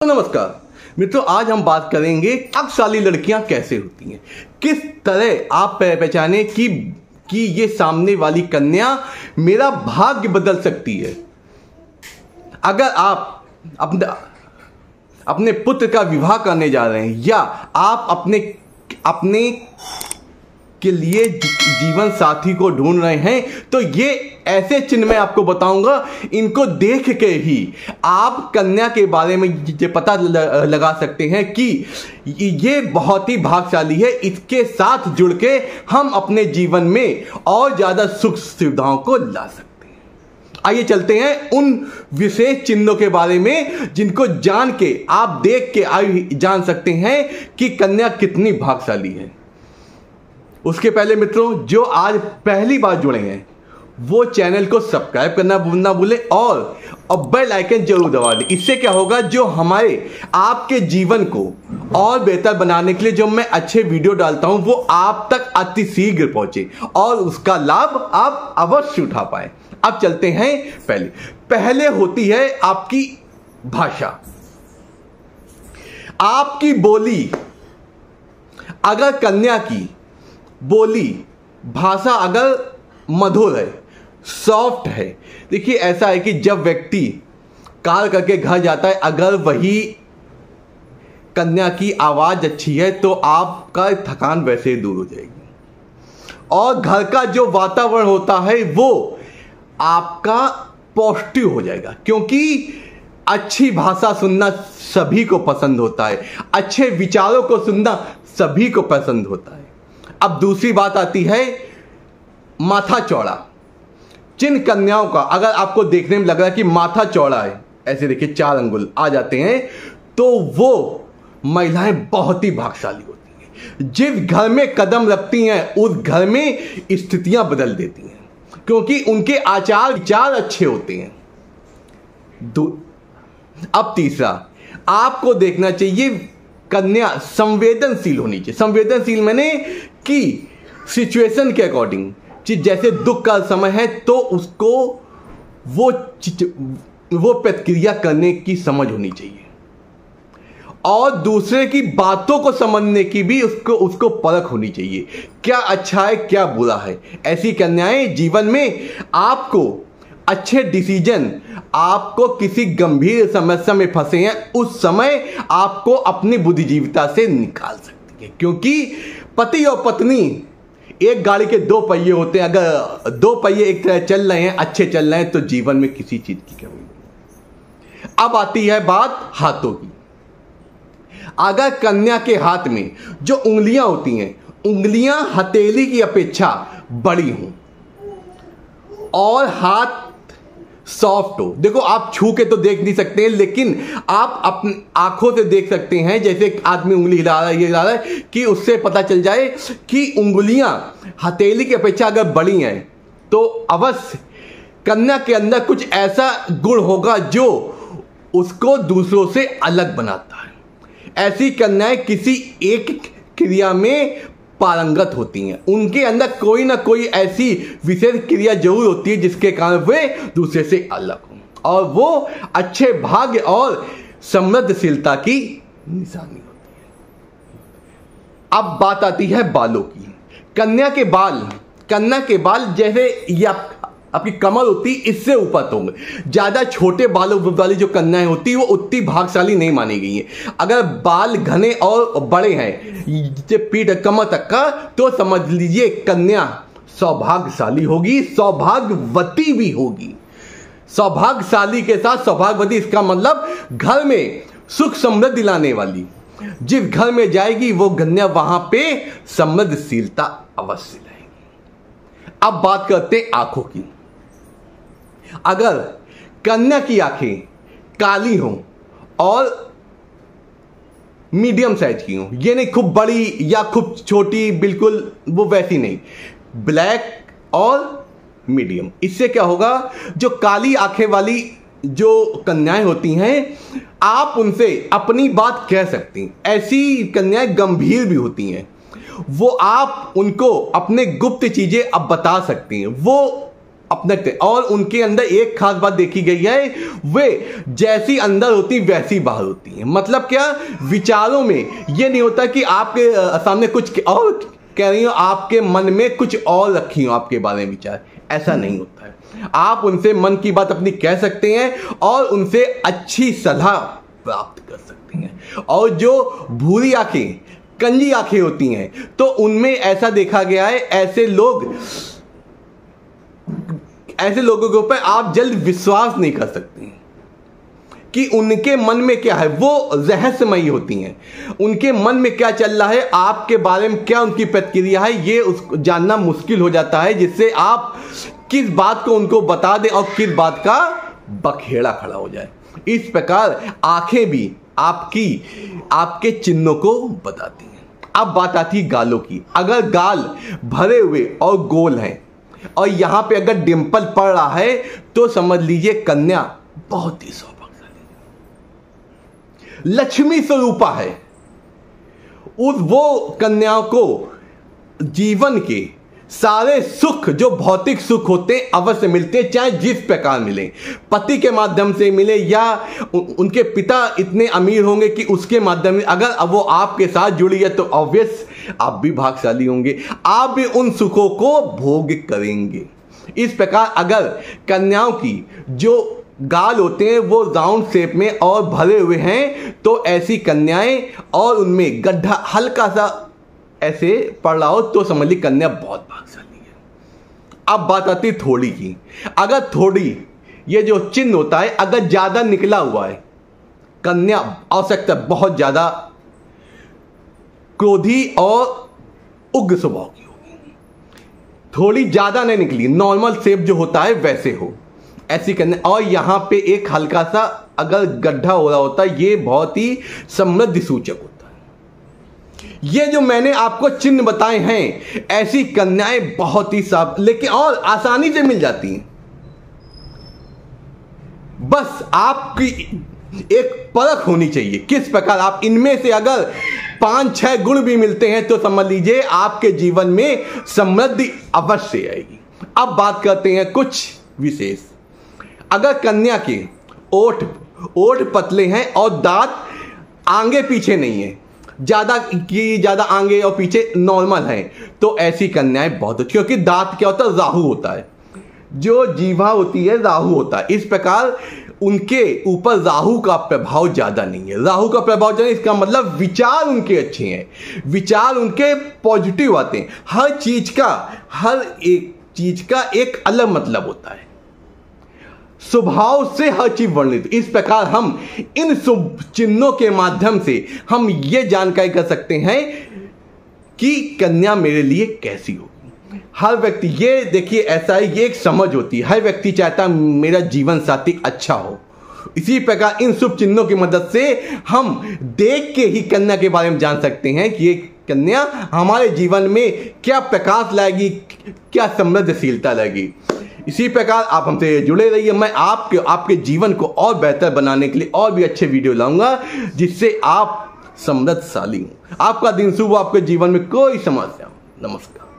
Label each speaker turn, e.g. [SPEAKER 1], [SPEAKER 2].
[SPEAKER 1] नमस्कार मित्रों, आज हम बात करेंगे भाग्यशाली लड़कियां कैसे होती हैं। किस तरह आप पहचाने कि ये सामने वाली कन्या मेरा भाग्य बदल सकती है। अगर आप अपने पुत्र का विवाह करने जा रहे हैं या आप अपने के लिए जीवन साथी को ढूंढ रहे हैं, तो ये ऐसे चिन्ह मैं आपको बताऊंगा। इनको देख के ही आप कन्या के बारे में ये पता लगा सकते हैं कि ये बहुत ही भाग्यशाली है। इसके साथ जुड़ के हम अपने जीवन में और ज्यादा सुख सुविधाओं को ला सकते हैं। आइए चलते हैं उन विशेष चिन्हों के बारे में जिनको जान के आप देख के जान सकते हैं कि कन्या कितनी भाग्यशाली है। उसके पहले मित्रों, जो आज पहली बार जुड़े हैं वो चैनल को सब्सक्राइब करना ना भूलें और बेल आइकन जरूर दबा दें। इससे क्या होगा, जो हमारे आपके जीवन को और बेहतर बनाने के लिए जो मैं अच्छे वीडियो डालता हूं वो आप तक अति शीघ्र पहुंचे और उसका लाभ आप अवश्य उठा पाए। अब चलते हैं पहले होती है आपकी भाषा, आपकी बोली। अगर कन्या की बोली भाषा अगर मधुर है, सॉफ्ट है, देखिए ऐसा है कि जब व्यक्ति कार करके घर जाता है, अगर वही कन्या की आवाज अच्छी है तो आपका थकान वैसे ही दूर हो जाएगी और घर का जो वातावरण होता है वो आपका पॉजिटिव हो जाएगा, क्योंकि अच्छी भाषा सुनना सभी को पसंद होता है, अच्छे विचारों को सुनना सभी को पसंद होता है। अब दूसरी बात आती है माथा चौड़ा। जिन कन्याओं का अगर आपको देखने में लग रहा है कि माथा चौड़ा है, ऐसे देखिए 4 अंगुल आ जाते हैं, तो वो महिलाएं बहुत ही भाग्यशाली होती हैं। जिस घर में कदम रखती हैं उस घर में स्थितियां बदल देती हैं, क्योंकि उनके आचार विचार अच्छे होते हैं। अब तीसरा, आपको देखना चाहिए कन्या संवेदनशील होनी चाहिए। संवेदनशील मैंने कि सिचुएशन के अकॉर्डिंग, जैसे दुख का समय है तो उसको वो प्रतिक्रिया करने की समझ होनी चाहिए और दूसरे की बातों को समझने की भी उसको परख होनी चाहिए, क्या अच्छा है क्या बुरा है। ऐसी कन्याएं जीवन में आपको अच्छे डिसीजन, आपको किसी गंभीर समस्या में फंसे हैं उस समय आपको अपनी बुद्धिजीविता से निकाल सकती है, क्योंकि पति और पत्नी एक गाड़ी के 2 पहिए होते हैं। अगर 2 पहिए एक तरह चल रहे हैं, अच्छे चल रहे हैं, तो जीवन में किसी चीज की कमी नहीं। अब आती है बात हाथों की। अगर कन्या के हाथ में जो उंगलियां होती हैं, उंगलियां हथेली की अपेक्षा बड़ी हों और हाथ सॉफ्ट हो। देखो, आप छू के तो देख नहीं सकते हैं, लेकिन आप अपनी आंखों से देख सकते हैं। जैसे एक आदमी उंगली हिला रहा है कि उससे पता चल जाए कि उंगलियां हथेली की अपेक्षा अगर बड़ी हैं तो अवश्य कन्या के अंदर कुछ ऐसा गुण होगा जो उसको दूसरों से अलग बनाता है। ऐसी कन्याएं किसी एक क्रिया में पारंगत होती हैं, उनके अंदर कोई ना कोई ऐसी विशेष क्रिया जरूर होती है जिसके कारण वे दूसरे से अलग हों और वो अच्छे भाग्य और समृद्धशीलता की निशानी होती है। अब बात आती है बालों की। कन्या के बाल जैसे ये आपकी कमर होती, इससे ऊपर तो होंगे। ज्यादा छोटे बालों वाली जो कन्याएं होती है वो उतनी भाग्यशाली नहीं मानी गई हैं। अगर बाल घने और बड़े हैं पीठ कमर तक का, तो समझ लीजिए कन्या सौभाग्यशाली होगी, सौभाग्यवती भी होगी। सौभाग्यशाली के साथ सौभाग्यवती, इसका मतलब घर में सुख समृद्धि लाने वाली। जिस घर में जाएगी वो कन्या वहां पे समृद्धशीलता अवश्य लाएगी। अब बात करते हैं आंखों की। अगर कन्या की आंखें काली हों और मीडियम साइज की हों, ये नहीं खूब बड़ी या खूब छोटी, बिल्कुल वो वैसी नहीं, ब्लैक और मीडियम। इससे क्या होगा, जो काली आंखें वाली जो कन्याएं होती हैं आप उनसे अपनी बात कह सकती हैं। ऐसी कन्याएं गंभीर भी होती हैं, वो आप उनको अपने गुप्त चीजें अब बता सकती हैं। वो अपने और उनके अंदर एक खास बात देखी गई है, वे जैसी अंदर होती वैसी बाहर होती हैं। मतलब क्या, विचारों में ये नहीं होता कि आपके सामने कुछ और कह रही हो, आपके मन में कुछ और रखी हो आपके बारे में विचार, ऐसा नहीं होता है। आप उनसे मन की बात अपनी कह सकते हैं और उनसे अच्छी सलाह प्राप्त कर सकते हैं। और जो भूरी आंखें, कंजी आंखें होती हैं, तो उनमें ऐसा देखा गया है, ऐसे लोगों के ऊपर आप जल्द विश्वास नहीं कर सकते कि उनके मन में क्या है। वो रहस्यमयी होती हैं, उनके मन में क्या चल रहा है, आपके बारे में क्या उनकी प्रतिक्रिया है, ये उसको जानना मुश्किल हो जाता है, जिससे आप किस बात को उनको बता दें और किस बात का बखेड़ा खड़ा हो जाए। इस प्रकार आंखें भी आपके चिन्हों को बताती हैं। अब बात आती है गालों की। अगर गाल भरे हुए और गोल हैं और यहां पे अगर डिंपल पड़ रहा है, तो समझ लीजिए कन्या बहुत ही सौभाग्यशाली, लक्ष्मी स्वरूपा है। वो कन्याओं को जीवन के सारे सुख, जो भौतिक सुख होते हैं, अवश्य मिलते हैं, चाहे जिस प्रकार मिले, पति के माध्यम से मिले या उनके पिता इतने अमीर होंगे कि उसके माध्यम से, अगर अब वो आपके साथ जुड़ी है तो ऑब्वियस आप भी भाग्यशाली होंगे, आप भी उन सुखों को भोग करेंगे। इस प्रकार अगर कन्याओं की जो गाल होते हैं वो राउंड शेप में और भरे हुए हैं, तो ऐसी कन्याएं, और उनमें गड्ढा हल्का सा ऐसे पड़ रहा हो, तो समझ ली कन्या बहुत भाग्यशाली है। अब बात आती है थोड़ी की। अगर थोड़ी, ये जो चिन्ह होता है, अगर ज्यादा निकला हुआ है, कन्या आवश्यकता बहुत ज्यादा क्रोधी और उग्र स्वभाव की होगी। थोड़ी ज्यादा नहीं निकली, नॉर्मल शेप जो होता है वैसे हो, ऐसी कन्या। और यहां पे एक हल्का सा अगर गड्ढा हो रहा होता है, ये बहुत ही समृद्धि सूचक होता है। ये जो मैंने आपको चिन्ह बताए हैं, ऐसी कन्याएं बहुत ही साफ, लेकिन और आसानी से मिल जाती हैं। बस आपकी एक परख होनी चाहिए किस प्रकार आप इनमें से अगर 5-6 गुण भी मिलते हैं, तो समझ लीजिए आपके जीवन में समृद्धि अवश्य आएगी। अब बात करते हैं कुछ विशेष। अगर कन्या के ओठ पतले हैं और दांत आगे पीछे नहीं है, ज्यादा आगे और पीछे नॉर्मल है, तो ऐसी कन्याएं बहुत अच्छी, क्योंकि दांत क्या होता है, राहु होता है, जो जीवा होती है राहु होता है। इस प्रकार उनके ऊपर राहु का प्रभाव ज्यादा नहीं है। राहु का प्रभाव ज्यादा, इसका मतलब विचार उनके अच्छे हैं, विचार उनके पॉजिटिव आते हैं। हर एक चीज का एक अलग मतलब होता है, स्वभाव से हर चीज वर्णित। इस प्रकार हम इन शुभ चिन्हों के माध्यम से हम ये जानकारी कर सकते हैं कि कन्या मेरे लिए कैसी होगी। हर व्यक्ति, ये देखिए ऐसा है, ये एक समझ होती है, हर व्यक्ति चाहता मेरा जीवन साथी अच्छा हो। इसी प्रकार इन शुभ चिन्हों की मदद से हम देख के ही कन्या के बारे में जान सकते हैं कि ये कन्या हमारे जीवन में क्या प्रकाश लाएगी, क्या समृद्धशीलता लाएगी। इसी प्रकार आप हमसे जुड़े रहिए। मैं आपके जीवन को और बेहतर बनाने के लिए और भी अच्छे वीडियो लाऊंगा, जिससे आप समृद्धशाली हो, आपका दिन शुभ हो, आपके जीवन में कोई समस्या हो। नमस्कार।